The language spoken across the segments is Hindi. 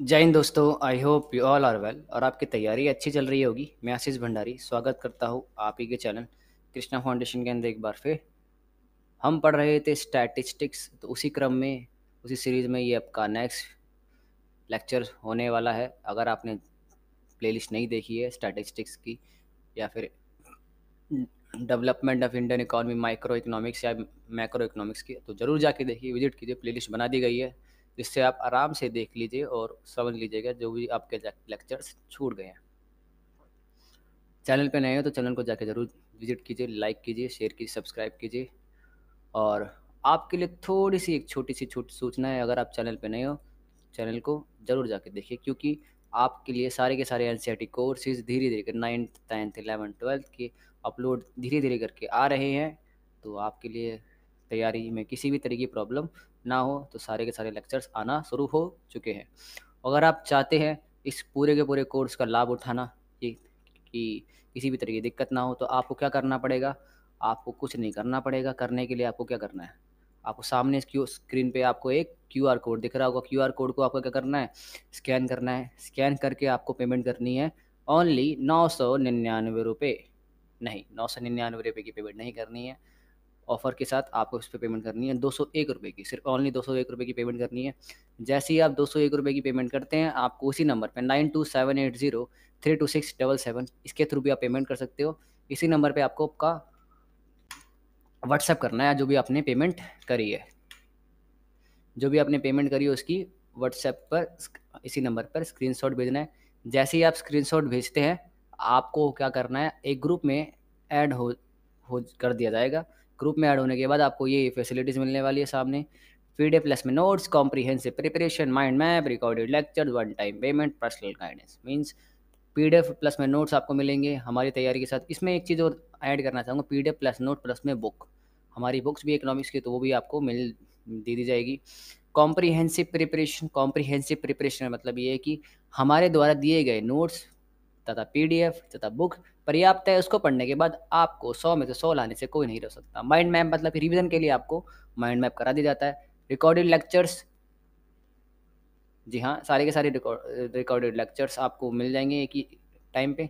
जय हिंद दोस्तों। I hope you all are well और आपकी तैयारी अच्छी चल रही होगी। मैं आशीष भंडारी स्वागत करता हूँ आप ही के चैनल कृष्णा फाउंडेशन के अंदर एक बार फिर। हम पढ़ रहे थे स्टैटिस्टिक्स, तो उसी क्रम में उसी सीरीज़ में ये आपका नेक्स्ट लेक्चर होने वाला है। अगर आपने प्लेलिस्ट नहीं देखी है स्टैटिस्टिक्स की या फिर development of Indian economy micro economics या मैक्रो इकोनॉमिक्स की, तो ज़रूर जाके देखिए, विजिट कीजिए। प्लेलिस्ट बना दी गई है जिससे आप आराम से देख लीजिए और समझ लीजिएगा जो भी आपके लेक्चर्स छूट गए हैं। चैनल पे नए हो तो चैनल को जाके ज़रूर विजिट कीजिए, लाइक कीजिए, शेयर कीजिए, सब्सक्राइब कीजिए। और आपके लिए थोड़ी सी एक छोटी सी छूट सूचना है, अगर आप चैनल पे नए हो चैनल को ज़रूर जाके देखिए, क्योंकि आपके लिए सारे के सारे एनसीईआरटी कोर्सेज धीरे धीरे कर 9th 10th 11th 12th के अपलोड धीरे धीरे करके आ रहे हैं। तो आपके लिए तैयारी में किसी भी तरह की प्रॉब्लम ना हो, तो सारे के सारे लेक्चर्स आना शुरू हो चुके हैं। अगर आप चाहते हैं इस पूरे के पूरे कोर्स का लाभ उठाना, कि किसी भी तरह की दिक्कत ना हो, तो आपको क्या करना पड़ेगा? आपको कुछ नहीं करना पड़ेगा। करने के लिए आपको क्या करना है? आपको सामने स्क्रीन पे आपको एक क्यूआर कोड दिख रहा होगा। क्यूआर कोड को आपको क्या करना है? स्कैन करना है। स्कैन करके आपको पेमेंट करनी है ओनली 999 रुपये। नहीं, 999 रुपये की पेमेंट नहीं करनी है। ऑफ़र के साथ आपको इस पे पेमेंट करनी है 201 रुपये की, सिर्फ ओनली 201 रुपये की पेमेंट करनी है। जैसे ही आप 201 रुपये की पेमेंट करते हैं, आपको उसी नंबर पे 9278032677 इसके थ्रू भी आप पेमेंट कर सकते हो। इसी नंबर पे आपको आपका व्हाट्सएप करना है जो भी आपने पेमेंट करी है। जो भी आपने पेमेंट करी है उसकी व्हाट्सएप पर इसी नंबर पर स्क्रीनशॉट भेजना है। जैसे ही आप स्क्रीनशॉट भेजते हैं, आपको क्या करना है, एक ग्रुप में ऐड हो कर दिया जाएगा। ग्रुप में ऐड होने के बाद आपको ये फैसिलिटीज़ मिलने वाली है सामने। पीडीएफ प्लस में notes, comprehensive preparation, mind map, recorded lecture, one time payment, personal guidance. Means PDF plus में नोट्स आपको मिलेंगे हमारी तैयारी के साथ। इसमें एक चीज़ और ऐड करना चाहूँगा, पीडीएफ प्लस नोट प्लस में बुक। हमारी बुक्स भी इकोनॉमिक्स की, तो वो भी आपको दे दी जाएगी। कॉम्प्रिहेंसिव प्रिपरेशन मतलब ये है कि हमारे द्वारा दिए गए नोट्स तथा पीडीएफ तथा बुक पर्याप्त है। उसको पढ़ने के बाद आपको 100 में से 100 लाने से कोई नहीं रोक सकता। माइंड मैप मतलब रिवीजन के लिए आपको माइंड मैप करा दिया जाता है। रिकॉर्डेड लेक्चर्स, जी हाँ, सारे के सारे रिकॉर्डेड लेक्चर्स आपको मिल जाएंगे एक ही टाइम पे।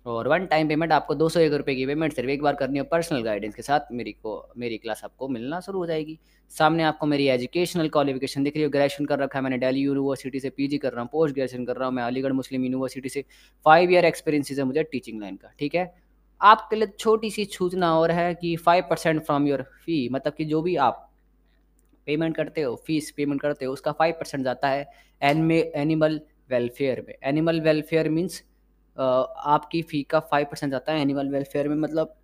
और वन टाइम पेमेंट आपको 201 रुपये की पेमेंट सिर्फ एक बार करनी है। पर्सनल गाइडेंस के साथ मेरी क्लास आपको मिलना शुरू हो जाएगी। सामने आपको मेरी एजुकेशनल क्वालिफिकेशन दिख रही है। ग्रेजुएशन कर रखा है मैंने दिल्ली यूनिवर्सिटी से, पीजी कर रहा हूँ, पोस्ट ग्रेजुएशन कर रहा हूँ मैं अलीगढ़ मुस्लिम यूनिवर्सिटी से। 5 ईयर एक्सपीरियंस है मुझे टीचिंग लाइन का। ठीक है। आपके लिए छोटी सी सूचना और है कि 5% फ्रॉम योर फी, मतलब कि जो भी आप पेमेंट करते हो, फीस पेमेंट करते हो, उसका 5% जाता है एनिमल वेलफेयर में। एनिमल वेलफेयर मीन्स आपकी फ़ी का 5% जाता है एनिमल वेलफेयर में। मतलब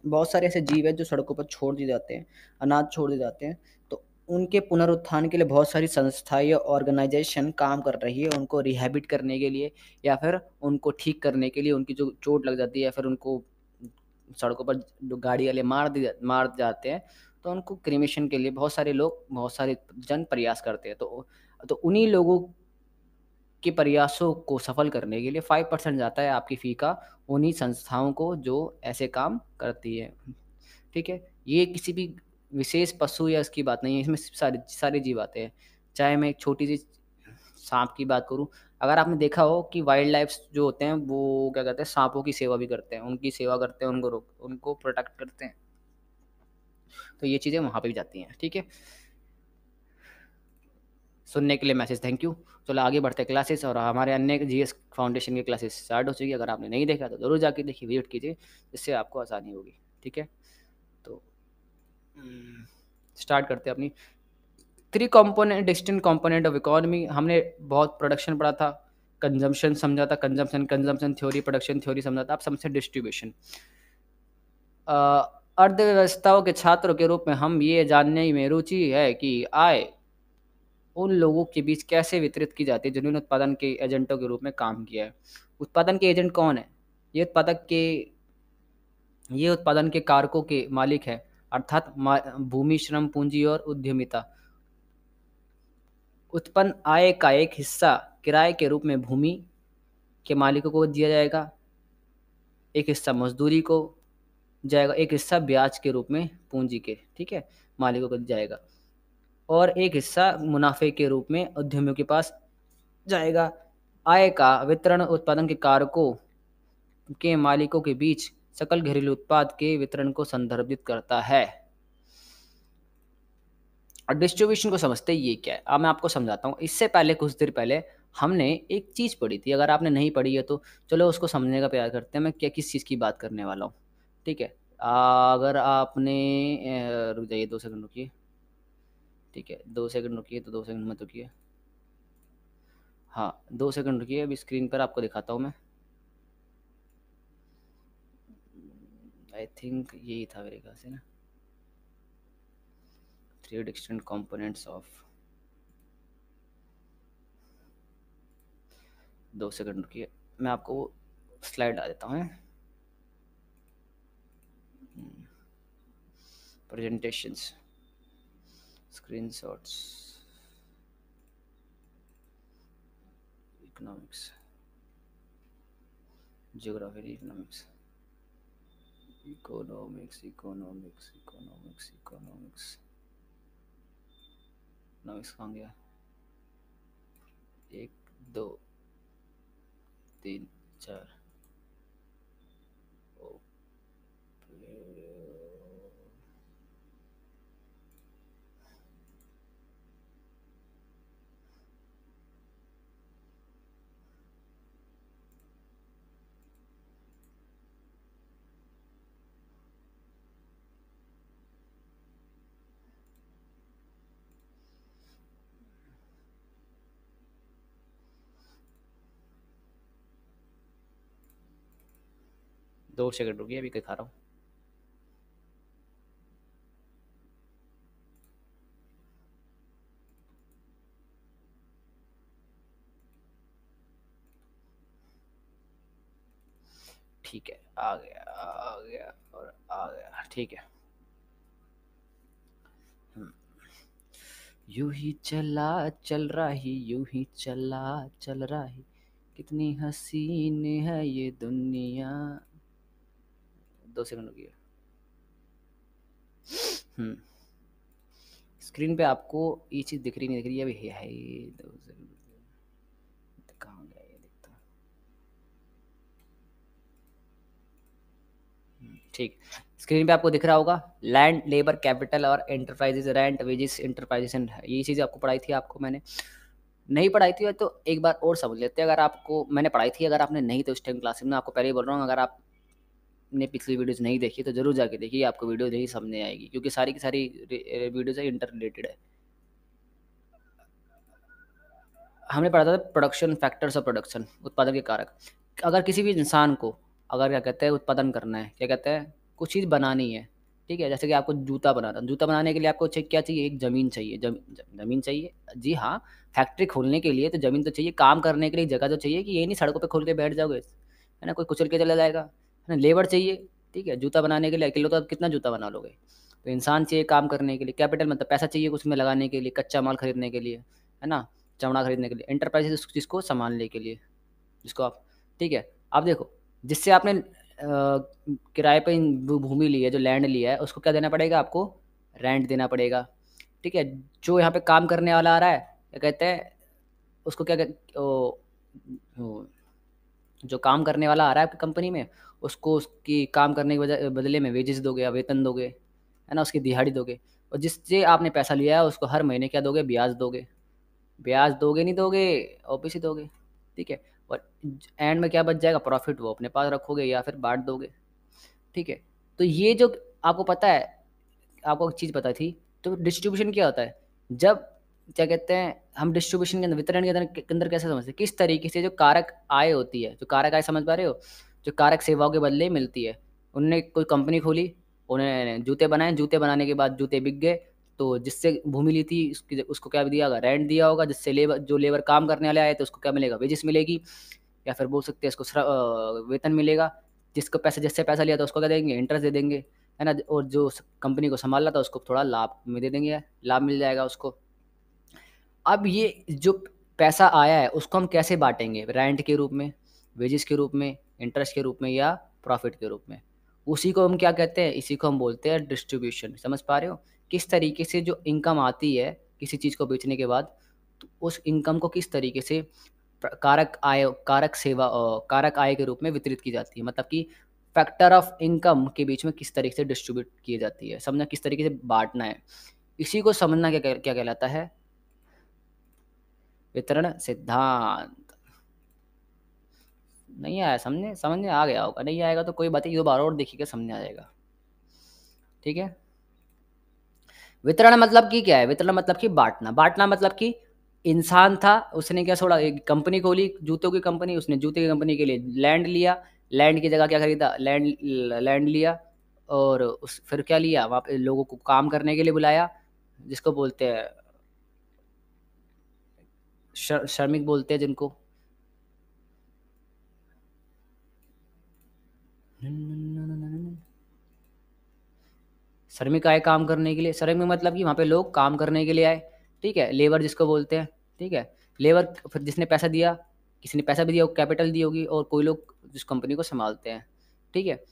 बहुत सारे ऐसे जीव हैं जो सड़कों पर छोड़ दिए जाते हैं, अनाथ छोड़ दिए जाते हैं। तो उनके पुनरुत्थान के लिए बहुत सारी संस्थाएँ या ऑर्गेनाइज़ेशन काम कर रही है, उनको रिहैबिट करने के लिए या फिर उनको ठीक करने के लिए। उनकी जो चोट लग जाती है या फिर उनको सड़कों पर जो गाड़ी वाले मार जाते हैं, तो उनको क्रीमेशन के लिए बहुत सारे लोग, बहुत सारे जन प्रयास करते हैं। तो उन्हीं लोगों के प्रयासों को सफल करने के लिए 5% जाता है आपकी फ़ी का उन्हीं संस्थाओं को जो ऐसे काम करती है। ठीक है? ये किसी भी विशेष पशु या इसकी बात नहीं है, इसमें सारे सारे जीव आते हैं। चाहे मैं एक छोटी-सी साँप की बात करूँ, अगर आपने देखा हो कि वाइल्ड लाइफ़्स जो होते हैं वो क्या कहते हैं, साँपों की सेवा भी करते हैं, उनकी सेवा करते हैं, उनको प्रोटेक्ट करते हैं। तो ये चीज़ें वहाँ पे भी जाती हैं। ठीक है? सुनने के लिए मैसेज थैंक यू। चलो आगे बढ़ते हैं क्लासेस, और हमारे अन्य जीएस फाउंडेशन की क्लासेस स्टार्ट हो चुकी है। अगर आपने नहीं देखा तो ज़रूर जाके देखिए, विजिट कीजिए, इससे आपको आसानी होगी। ठीक है? तो स्टार्ट करते हैं अपनी 3 component distinct component of economy. हमने बहुत प्रोडक्शन पढ़ा था, कंजम्पशन समझा था, कंजम्पशन थ्योरी, प्रोडक्शन थ्योरी समझा था। अब समझते हैं डिस्ट्रीब्यूशन। अर्थव्यवस्थाओं के छात्रों के रूप में हम ये जानने में रुचि है कि आय उन लोगों के बीच कैसे वितरित की जाती है जिन्होंने उत्पादन के एजेंटों के रूप में काम किया है। उत्पादन के एजेंट कौन है? ये उत्पादक के ये उत्पादन के कारकों के मालिक है, अर्थात भूमि, श्रम, पूंजी और उद्यमिता। उत्पन्न आय का एक हिस्सा किराए के रूप में भूमि के मालिकों को दिया जाएगा, एक हिस्सा मजदूरी को जाएगा, एक हिस्सा ब्याज के रूप में पूंजी के, ठीक है, मालिकों को दिया जाएगा, और एक हिस्सा मुनाफे के रूप में उद्यमियों के पास जाएगा। आय का वितरण उत्पादन के कारकों के मालिकों के बीच सकल घरेलू उत्पाद के वितरण को संदर्भित करता है। और डिस्ट्रीब्यूशन को समझते ही ये क्या है, अब मैं आपको समझाता हूँ। इससे पहले कुछ देर पहले हमने एक चीज़ पढ़ी थी, अगर आपने नहीं पढ़ी है तो चलो उसको समझने का प्रयास करते हैं। मैं क्या किस चीज़ की बात करने वाला हूँ, ठीक है। अगर आपने रुक जाइए, 2 सेकंड रुकिए, ठीक है, 2 सेकंड रुकिए, तो 2 सेकंड मत रुकिए, हाँ 2 सेकंड रुकिए, अभी स्क्रीन पर आपको दिखाता हूँ मैं। आई थिंक यही था मेरे ख्याल से ना, 3 डिस्टिंक्ट कंपोनेंट्स ऑफ, 2 सेकंड रुकिए, मैं आपको स्लाइड ला देता हूँ। Presentations, screenshots, economics, geography, economics, economics, economics, economics, economics, economics कहाँ गया? 1 2 3 4, 2 सेकंड रुकिए, अभी दिखा रहा हूँ। ठीक है, आ गया, आ गया और आ गया, ठीक है। यूं ही चला चल रहा ही, यूं ही चला चल रहा ही, कितनी हसीन है ये दुनिया। 2 सेकंड रुकिए। स्क्रीन पे आपको ये चीज़ दिख रही नहीं, दिख रही है अभी? है 2 सेकंड, कहाँ गया ये, दिखता है। ठीक, स्क्रीन पे आपको दिख रहा होगा लैंड, लेबर, कैपिटल और enterprises, rent, wages, enterprises and, ये चीज़ आपको पढ़ाई थी, आपको मैंने नहीं पढ़ाई थी तो एक बार और समझ लेते हैं। अगर आपको मैंने पढ़ाई थी, अगर आपने नहीं तो उस टाइम क्लास में, आपको पहले ही बोल रहा हूँ, अगर आपने पिछली वीडियोज़ नहीं देखी तो ज़रूर जाके देखिए, आपको वीडियो यही समझने आएगी, क्योंकि सारी की सारी वीडियोज़ है इंटर रिलेटेड है। हमने पढ़ा था प्रोडक्शन फैक्टर्स ऑफ प्रोडक्शन, उत्पादन के कारक। अगर किसी भी इंसान को, अगर क्या कहते हैं उत्पादन करना है, क्या कहते हैं कुछ चीज़ बनानी है, ठीक है, जैसे कि आपको जूता बनाना, जूता बनाने के लिए आपको क्या चाहिए? एक ज़मीन चाहिए, ज़मीन चाहिए, जी हाँ। फैक्ट्री खोलने के लिए तो ज़मीन तो चाहिए, काम करने के लिए जगह तो चाहिए, कि ये नहीं सड़कों पे खोल के बैठ जाओगे, है ना, कोई कुचल के चला जाएगा, है ना। लेबर चाहिए, ठीक है, जूता बनाने के लिए अकेले तो आप कितना जूता बना लोगे। तो इंसान चाहिए काम करने के लिए, कैपिटल मतलब पैसा चाहिए उसमें लगाने के लिए, कच्चा माल खरीदने के लिए, है ना, चमड़ा खरीदने के लिए। एंटरप्राइजेज उस चीज़ को संभालने के लिए, जिसको आप, ठीक है। आप देखो, जिससे आपने किराए पे भूमि ली है, जो लैंड लिया है, उसको क्या देना पड़ेगा आपको? रेंट देना पड़ेगा, ठीक है। जो यहाँ पे काम करने वाला आ रहा है, क्या कहते हैं उसको, क्या ओ, जो काम करने वाला आ रहा है आपकी कंपनी में, उसको उसकी काम करने के बदले में वेजेस दोगे या वेतन दोगे, है ना, उसकी दिहाड़ी दोगे। और जिससे आपने पैसा लिया है उसको हर महीने क्या दोगे? ब्याज दोगे। ब्याज दोगे नहीं दोगे? ऑब्वियस ही दोगे, ठीक है। और एंड में क्या बच जाएगा? प्रॉफिट, वो अपने पास रखोगे या फिर बांट दोगे, ठीक है। तो ये जो आपको पता है, आपको एक चीज़ पता थी, तो डिस्ट्रीब्यूशन क्या होता है? जब, क्या कहते हैं, हम डिस्ट्रीब्यूशन के अंदर, वितरण के अंदर कैसे समझते हैं? किस तरीके से जो कारक आय होती है, जो कारक आय समझ पा रहे हो, जो कारक सेवाओं के बदले मिलती है। उनने कोई कंपनी खोली, उन्होंने जूते बनाए, जूते बनाने के बाद जूते बिक गए, तो जिससे भूमि ली थी उसको क्या दिया होगा? रेंट दिया होगा। जिससे लेबर, जो लेबर काम करने वाले आए तो उसको क्या मिलेगा? वेजेस मिलेगी, या फिर बोल सकते हैं इसको वेतन मिलेगा। जिसको पैसा, जिससे पैसा लिया था उसको क्या देंगे? इंटरेस्ट दे देंगे, है ना। और जो कंपनी को संभाल रहा था उसको थोड़ा लाभ में दे देंगे, लाभ मिल जाएगा उसको। अब ये जो पैसा आया है उसको हम कैसे बांटेंगे? रेंट के रूप में, वेजेस के रूप में, इंटरेस्ट के रूप में, या प्रॉफिट के रूप में? उसी को हम क्या कहते हैं? इसी को हम बोलते हैं डिस्ट्रीब्यूशन। समझ पा रहे हो? किस तरीके से जो इनकम आती है किसी चीज़ को बेचने के बाद, तो उस इनकम को किस तरीके से कारक आय के रूप में वितरित की जाती है। मतलब कि फैक्टर ऑफ इनकम के बीच में किस तरीके से डिस्ट्रीब्यूट की जाती है, समझना किस तरीके से बाँटना है। इसी को समझना क्या कहलाता है? वितरण सिद्धांत। नहीं आया समझ में आ गया होगा, नहीं आएगा तो कोई बात नहीं, 2 बार और देखिएगा समझ में आ जाएगा। ठीक है? वितरण मतलब कि क्या है? वितरण मतलब कि बाँटना। बाँटना मतलब कि इंसान था, उसने क्या छोड़ा, एक कंपनी खोली, जूतों की कंपनी, उसने जूते की कंपनी के लिए लैंड लिया, लैंड की जगह क्या खरीदा? लैंड लिया और उस फिर क्या लिया? वहाँ पे लोगों को काम करने के लिए बुलाया, जिसको बोलते हैं श्रमिक बोलते हैं जिनको। श्रमिक आए काम करने के लिए, श्रमिक मतलब कि वहाँ पे लोग काम करने के लिए आए, ठीक है? लेबर जिसको बोलते हैं, ठीक है? लेबर फिर जिसने पैसा दिया, किसी ने पैसा भी दिया, कैपिटल दी होगी, और कोई लोग जिस कंपनी को संभालते हैं, ठीक है?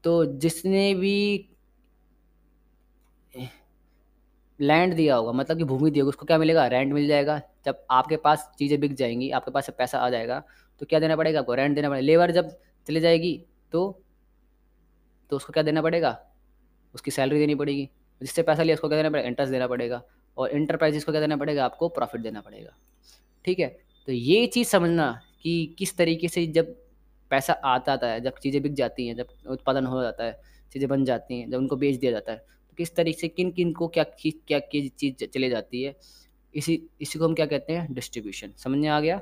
तो जिसने भी लैंड दिया होगा, मतलब कि भूमि दी होगी, उसको क्या मिलेगा? रेंट मिल जाएगा। जब आपके पास चीज़ें बिक जाएंगी, आपके पास पैसा आ जाएगा, तो क्या देना पड़ेगा आपको? रेंट देना पड़ेगा। लेबर जब चली जाएगी तो उसको क्या देना पड़ेगा? उसकी सैलरी देनी पड़ेगी। जिससे पैसा लिया उसको क्या देना पड़ेगा? इंटरेस्ट देना पड़ेगा। और इंटरप्राइजेस को क्या देना पड़ेगा? आपको प्रॉफिट देना पड़ेगा। ठीक है? तो ये चीज़ समझना कि किस तरीके से जब पैसा आता है, जब चीज़ें बिक जाती हैं, जब उत्पादन हो जाता है, चीज़ें बन जाती हैं, जब उनको बेच दिया जाता है, तो किस तरीके से किन-किन को क्या चीज़ चली जाती है, इसी इसी को हम क्या कहते हैं? डिस्ट्रीब्यूशन। समझ में आ गया?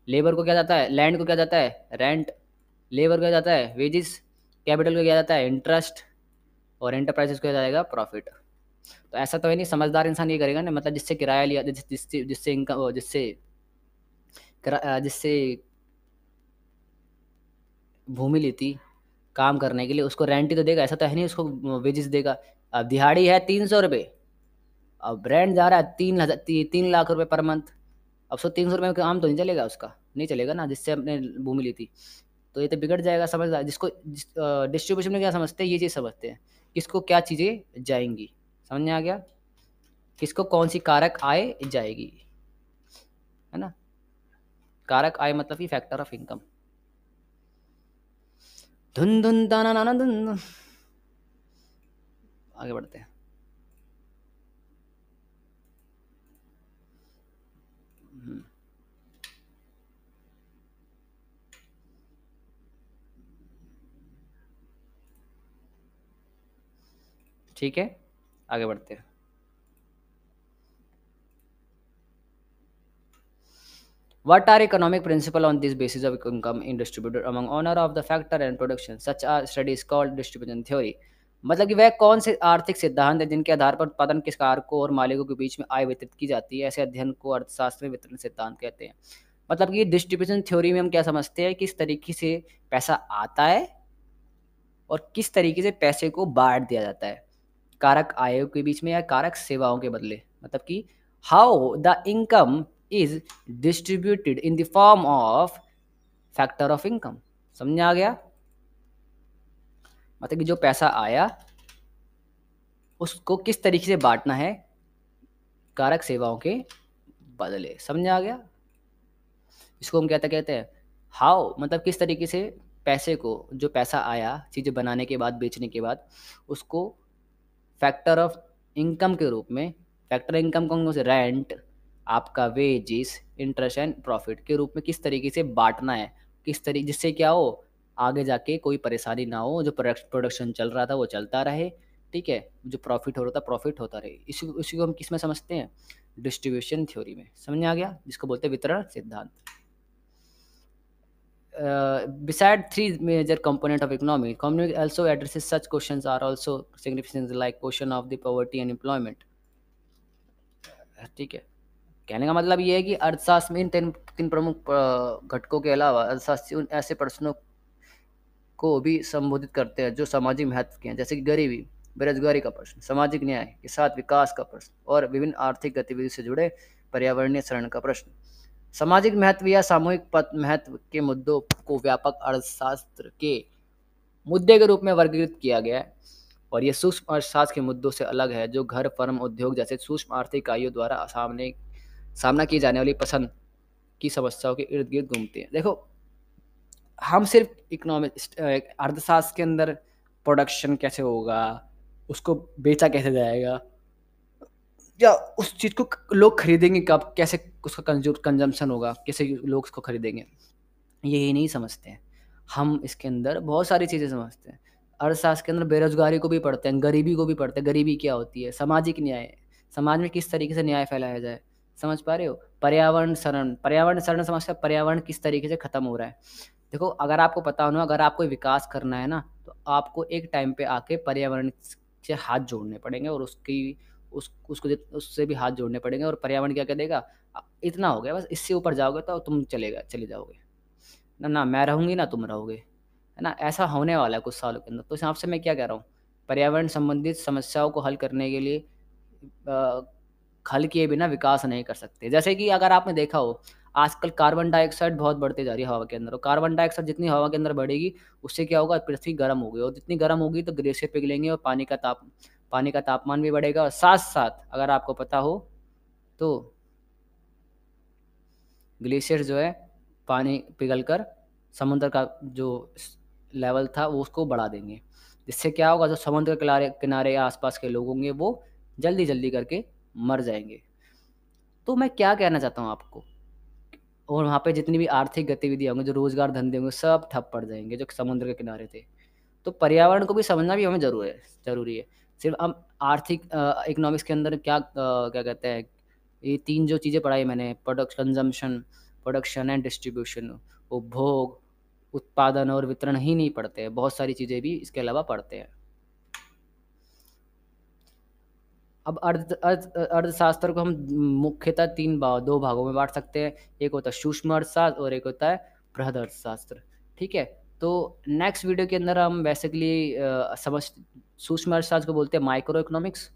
लेबर को क्या जाता है? लैंड को क्या जाता है? रेंट। लेबर को क्या जाता है? वेजेस। कैपिटल को क्या जाता है? इंटरेस्ट। और एंटरप्राइजेस को जाएगा प्रॉफिट। तो ऐसा तो है नहीं, समझदार इंसान ये करेगा ना, मतलब जिससे किराया लिया, जिससे इनकम, जिससे भूमि ली थी काम करने के लिए, उसको रेंट ही तो देगा, ऐसा तो है नहीं उसको वेजेस देगा। अब दिहाड़ी है 300 रुपये, अब रेंट जा रहा है 3 लाख रुपये पर मंथ। अब 300 रुपये में काम तो नहीं चलेगा, उसका नहीं चलेगा ना, जिससे अपने भूमि ली थी। तो ये तो बिगड़ जाएगा। समझदार जिसको डिस्ट्रीब्यूशन में क्या समझते हैं, ये चीज़ समझते हैं, किसको क्या चीज़ें जाएंगी। समझ में आ गया? किसको कौन सी कारक आय जाएगी, है ना? कारक आय मतलब कि फैक्टर ऑफ इनकम। धुन धुन दाना नाना धुन। आगे बढ़ते हैं। ठीक है, आगे बढ़ते हैं। What are economic principle on this basis of income in distributed among owner of the factor and production? Such a study is called distribution theory. मतलब कि वह कौन से आर्थिक सिद्धांत है जिनके आधार पर उत्पादन के कारकों और मालिकों के बीच में आय वितरित की जाती है? ऐसे अध्ययन को अर्थशास्त्र में वितरण सिद्धांत कहते हैं। मतलब कि डिस्ट्रीब्यूशन थ्योरी में हम क्या समझते हैं, किस तरीके से पैसा आता है और किस तरीके से पैसे को बांट दिया जाता है कारक आयों के बीच में या कारक सेवाओं के बदले। मतलब कि how the income is distributed in the form of factor of income. समझ आ गया? मतलब कि जो पैसा आया उसको किस तरीके से बांटना है कारक सेवाओं के बदले। समझ आ गया? इसको हम कहते कहते हैं हाउ, मतलब किस तरीके से पैसे को, जो पैसा आया चीज़ें बनाने के बाद, बेचने के बाद, उसको फैक्टर ऑफ इनकम के रूप में, फैक्टर इनकम कौन कौन से? रेंट, आपका वेजिस, इंटरेस्ट एंड प्रॉफिट के रूप में किस तरीके से बांटना है, किस तरीके जिससे क्या हो, आगे जाके कोई परेशानी ना हो, जो प्रोडक्शन चल रहा था वो चलता रहे, ठीक है? जो प्रॉफिट हो रहा था प्रॉफिट होता रहे। इसी को हम किस में समझते हैं? डिस्ट्रीब्यूशन थ्योरी में। समझ में आ गया? जिसको बोलते हैं वितरण सिद्धांत। Beside three major component of economy also addresses such questions are also significant like question of the poverty and employment। ठीक है, कहने का मतलब ये है कि अर्थशास्त्र में इन तीन प्रमुख घटकों के अलावा अर्थशास्त्री उन ऐसे प्रश्नों को भी संबोधित करते हैं जो सामाजिक महत्व के हैं, जैसे कि गरीबी, बेरोजगारी का प्रश्न, सामाजिक न्याय के साथ विकास का प्रश्न और विभिन्न आर्थिक गतिविधि से जुड़े पर्यावरणीय शरण का प्रश्न। सामाजिक महत्व या सामूहिक महत्व के मुद्दों को व्यापक अर्थशास्त्र के मुद्दे के रूप में वर्गीकृत किया गया है और ये सूक्ष्म अर्थशास्त्र के मुद्दों से अलग है जो घर, फर्म, उद्योग जैसे सूक्ष्म आर्थिक इकाइयों द्वारा सामना की जाने वाली पसंद की समस्याओं के इर्द-गिर्द घूमती हैं। देखो, हम सिर्फ़ अर्थशास्त्र के अंदर प्रोडक्शन कैसे होगा, उसको बेचा कैसे जाएगा, या उस चीज़ को लोग खरीदेंगे कब, कैसे उसका कंज़म्पशन होगा, कैसे लोग उसको खरीदेंगे, ये नहीं समझते हैं। हम इसके अंदर बहुत सारी चीज़ें समझते हैं। अर्थशास्त्र के अंदर बेरोज़गारी को भी पढ़ते हैं, गरीबी को भी पढ़ते हैं। गरीबी क्या होती है? सामाजिक न्याय, समाज में किस तरीके से न्याय फैलाया जाए, समझ पा रहे हो? पर्यावरण शरण समस्या, पर्यावरण किस तरीके से खत्म हो रहा है। देखो, अगर आपको पता हो ना, अगर आपको विकास करना है ना, तो आपको एक टाइम पे आके पर्यावरण से हाथ जोड़ने पड़ेंगे और उससे भी हाथ जोड़ने पड़ेंगे, और पर्यावरण क्या कह देगा, इतना हो गया बस, इससे ऊपर जाओगे तो तुम चले जाओगे। ना ना मैं रहूँगी ना तुम रहोगे, है ना? ऐसा होने वाला है कुछ सालों के अंदर। तो इस हिसाब से मैं क्या कह रहा हूँ, पर्यावरण संबंधित समस्याओं को हल करने के लिए अ, हल किए बिना विकास नहीं कर सकते। जैसे कि अगर आपने देखा हो, आजकल कार्बन डाइऑक्साइड बहुत बढ़ती जा रही है हवा के अंदर, और कार्बन डाइऑक्साइड जितनी हवा के अंदर बढ़ेगी, उससे क्या होगा, पृथ्वी गर्म होगी, और जितनी गर्म होगी तो ग्लेशियर पिघलेंगे और पानी का तापमान भी बढ़ेगा, और साथ-साथ अगर आपको पता हो तो ग्लेशियर जो है, पानी पिघल कर समुद्र का जो लेवल था वो उसको बढ़ा देंगे। जिससे क्या होगा, जो समुद्र के किनारे किनारे आस-पास के लोग होंगे वो जल्दी-जल्दी करके मर जाएँगे। तो मैं क्या कहना चाहता हूँ आपको, और वहाँ पे जितनी भी आर्थिक गतिविधियाँ होंगी, जो रोज़गार धंधे होंगे, सब ठप पड़ जाएँगे जो समुद्र के किनारे थे। तो पर्यावरण को भी समझना भी हमें ज़रूरी है। सिर्फ़ हम आर्थिक इकोनॉमिक्स के अंदर क्या कहते हैं, ये 3 जो चीज़ें पढ़ाई मैंने, प्रोडक्शन एंड डिस्ट्रीब्यूशन, उपभोग, उत्पादन और वितरण ही नहीं पढ़ते हैं, बहुत सारी चीज़ें भी इसके अलावा पढ़ते हैं। अब अर्थशास्त्र को हम मुख्यतः 2 भागों में बाँट सकते हैं। एक होता है सूक्ष्म अर्थशास्त्र और एक होता है बृहद अर्थशास्त्र, ठीक है? तो नेक्स्ट वीडियो के अंदर हम बेसिकली सूक्ष्म अर्थशास्त्र को बोलते हैं माइक्रो इकोनॉमिक्स,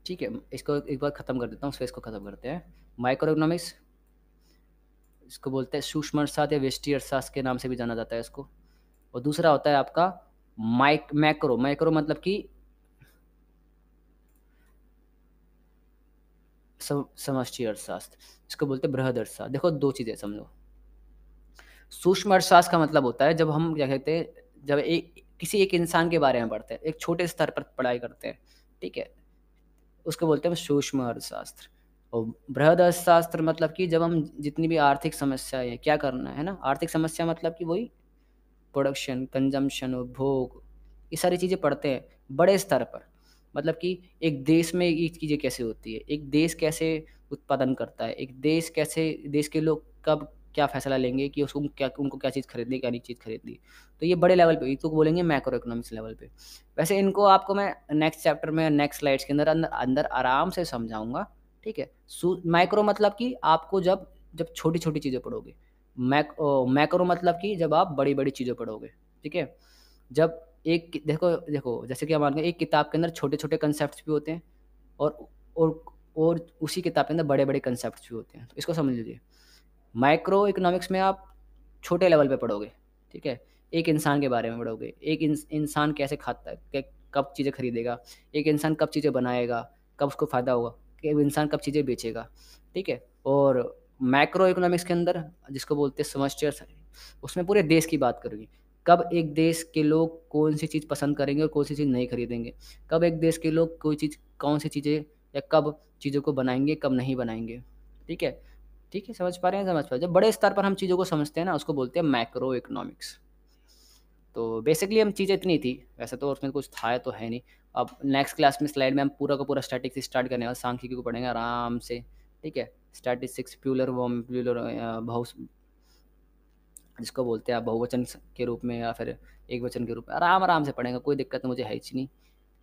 ठीक है? इसको एक बार खत्म कर देता हूँ, फिर इसको खत्म करते हैं। माइक्रो इकोनॉमिक्स, इसको बोलते हैं सूक्ष्म अर्थशास्त्र या व्यष्टि अर्थशास्त्र के नाम से भी जाना जाता है इसको। और दूसरा होता है आपका मैक्रो, मैक्रो मतलब कि समष्टि अर्थशास्त्र, इसको बोलते हैं बृहद अर्थशास्त्र। देखो, 2 चीज़ें समझो। सूक्ष्म अर्थशास्त्र का मतलब होता है, जब हम क्या कहते हैं, जब किसी एक इंसान के बारे में पढ़ते हैं, एक छोटे स्तर पर पढ़ाई करते हैं, ठीक है? उसको बोलते हैं सूक्ष्म अर्थशास्त्र। और बृहद अर्थशास्त्र मतलब कि जब हम जितनी भी आर्थिक समस्याएँ हैं, क्या करना है ना? आर्थिक समस्या मतलब कि वही प्रोडक्शन, कंज़म्पशन, उपभोग, ये सारी चीज़ें पढ़ते हैं बड़े स्तर पर। मतलब कि एक देश में ये चीज़ें कैसे होती है, एक देश कैसे उत्पादन करता है, एक देश कैसे, देश के लोग कब क्या फ़ैसला लेंगे कि उनको क्या चीज़ खरीदनी है, क्या नहीं चीज़ खरीदनी। तो ये बड़े लेवल पे, इसको बोलेंगे मैक्रो इकोनॉमिक्स लेवल पे। वैसे इनको आपको मैं नेक्स्ट चैप्टर में, नेक्स्ट स्लाइड्स के अंदर अंदर अंदर आराम से समझाऊँगा, ठीक है? माइक्रो मतलब कि आपको जब जब छोटी-छोटी चीज़ें पढ़ोगे। मैक्रो मतलब कि जब आप बड़ी-बड़ी चीज़ें पढ़ोगे, ठीक है? जब देखो देखो, जैसे कि हम मान लें, एक किताब के अंदर छोटे-छोटे कॉन्सेप्ट्स भी होते हैं, और और और उसी किताब के अंदर बड़े-बड़े कॉन्सेप्ट्स भी होते हैं। तो इसको समझ लीजिए। माइक्रो इकोनॉमिक्स में आप छोटे लेवल पे पढ़ोगे, ठीक है? एक इंसान के बारे में पढ़ोगे, एक इंसान कैसे खाता है, कब चीज़ें खरीदेगा, एक इंसान कब चीज़ें बनाएगा, कब उसको फ़ायदा होगा, एक इंसान कब चीज़ें बेचेगा, ठीक है? और मैक्रो इकोनॉमिक्स के अंदर, जिसको बोलते हैं समष्टि अर्थशास्त्र, उसमें पूरे देश की बात करोगी। कब एक देश के लोग कौन-सी चीज़ पसंद करेंगे और कौन-सी चीज़ नहीं खरीदेंगे। कब एक देश के लोग कौन-सी चीज़ें, या कब चीज़ों को बनाएँगे, कब नहीं बनाएँगे, ठीक है? ठीक है, समझ पा रहे हैं, समझ पा रहे हैं। जब बड़े स्तर पर हम चीज़ों को समझते हैं ना, उसको बोलते हैं मैक्रो इकोनॉमिक्स। तो बेसिकली हम चीज़ें इतनी थी, वैसे तो उसमें कुछ था तो है नहीं। अब नेक्स्ट क्लास में स्लाइड में हम पूरा का पूरा स्टैटिक्स स्टार्ट करने वाले, सांख्यिकी को पढ़ेंगे आराम से, ठीक है? स्टैटिस्टिक्स, बहुस जिसको बोलते हैं आप, बहुवचन के रूप में या फिर एकवचन के रूप में, आराम-आराम से पढ़ेंगे, कोई दिक्कत मुझे है ही नहीं,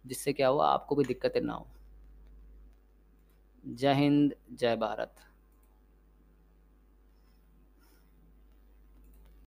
जिससे क्या हुआ, आपको भी दिक्कतें ना हो। जय हिंद, जय भारत।